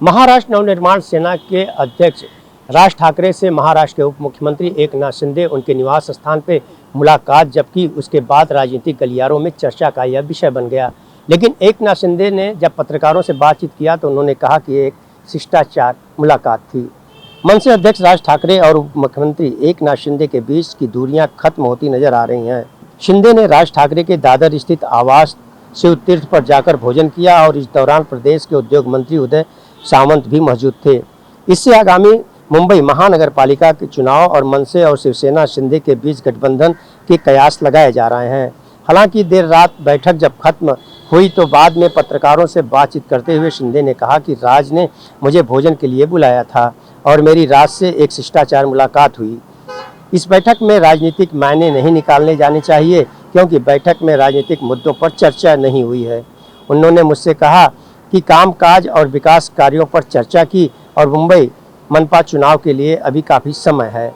महाराष्ट्र नवनिर्माण सेना के अध्यक्ष राज ठाकरे से महाराष्ट्र के उप मुख्यमंत्री एकनाथ शिंदे उनके निवास स्थान पर मुलाकात, जबकि उसके बाद राजनीतिक गलियारों में चर्चा का यह विषय बन गया। लेकिन एकनाथ शिंदे ने जब पत्रकारों से बातचीत किया तो उन्होंने कहा कि एक शिष्टाचार मुलाकात थी। मनसे अध्यक्ष राज ठाकरे और उप मुख्यमंत्री एकनाथ शिंदे के बीच की दूरियां खत्म होती नजर आ रही हैं। शिंदे ने राज ठाकरे के दादर स्थित आवास शिवतीर्थ पर जाकर भोजन किया और इस दौरान प्रदेश के उद्योग मंत्री उदय सामंत भी मौजूद थे। इससे आगामी मुंबई महानगर पालिका के चुनाव और मनसे और शिवसेना शिंदे के बीच गठबंधन के कयास लगाए जा रहे हैं। हालांकि देर रात बैठक जब खत्म हुई तो बाद में पत्रकारों से बातचीत करते हुए शिंदे ने कहा कि राज ने मुझे भोजन के लिए बुलाया था और मेरी राज से एक शिष्टाचार मुलाकात हुई। इस बैठक में राजनीतिक मायने नहीं निकालने जाने चाहिए, क्योंकि बैठक में राजनीतिक मुद्दों पर चर्चा नहीं हुई है। उन्होंने मुझसे कहा कि कामकाज और विकास कार्यों पर चर्चा की और मुंबई मनपा चुनाव के लिए अभी काफ़ी समय है।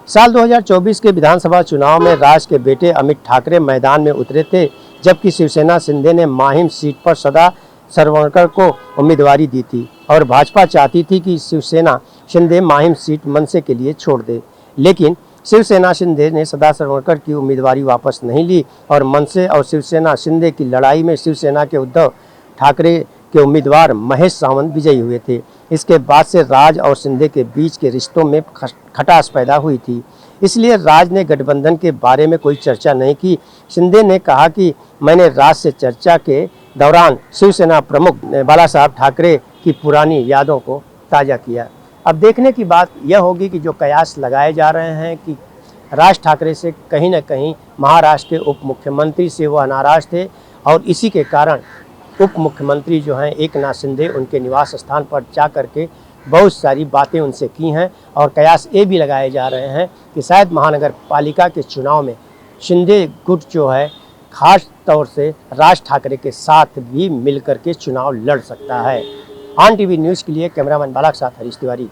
साल 2024 के विधानसभा चुनाव में राज के बेटे अमित ठाकरे मैदान में उतरे थे, जबकि शिवसेना शिंदे ने माहिम सीट पर सदा सरवणकर को उम्मीदवारी दी थी और भाजपा चाहती थी कि शिवसेना शिंदे माहिम सीट मनसे के लिए छोड़ दे। लेकिन शिवसेना शिंदे ने सदा सरवणकर की उम्मीदवारी वापस नहीं ली और मनसे और शिवसेना शिंदे की लड़ाई में शिवसेना के उद्धव ठाकरे के उम्मीदवार महेश सावंत विजयी हुए थे। इसके बाद से राज और शिंदे के बीच के रिश्तों में खटास पैदा हुई थी, इसलिए राज ने गठबंधन के बारे में कोई चर्चा नहीं की। शिंदे ने कहा कि मैंने राज से चर्चा के दौरान शिवसेना प्रमुख बाला साहब ठाकरे की पुरानी यादों को ताज़ा किया। अब देखने की बात यह होगी कि जो कयास लगाए जा रहे हैं कि राज ठाकरे से कहीं न कहीं महाराष्ट्र के उप मुख्यमंत्री से वह नाराज़ थे और इसी के कारण उप मुख्यमंत्री जो हैं एकनाथ शिंदे उनके निवास स्थान पर जा कर के बहुत सारी बातें उनसे की हैं और कयास ये भी लगाए जा रहे हैं कि शायद महानगर पालिका के चुनाव में शिंदे गुट जो है खास तौर से राज ठाकरे के साथ भी मिलकर के चुनाव लड़ सकता है। ऑन टीवी न्यूज़ के लिए कैमरामैन बाला के साथ हरीश तिवारी।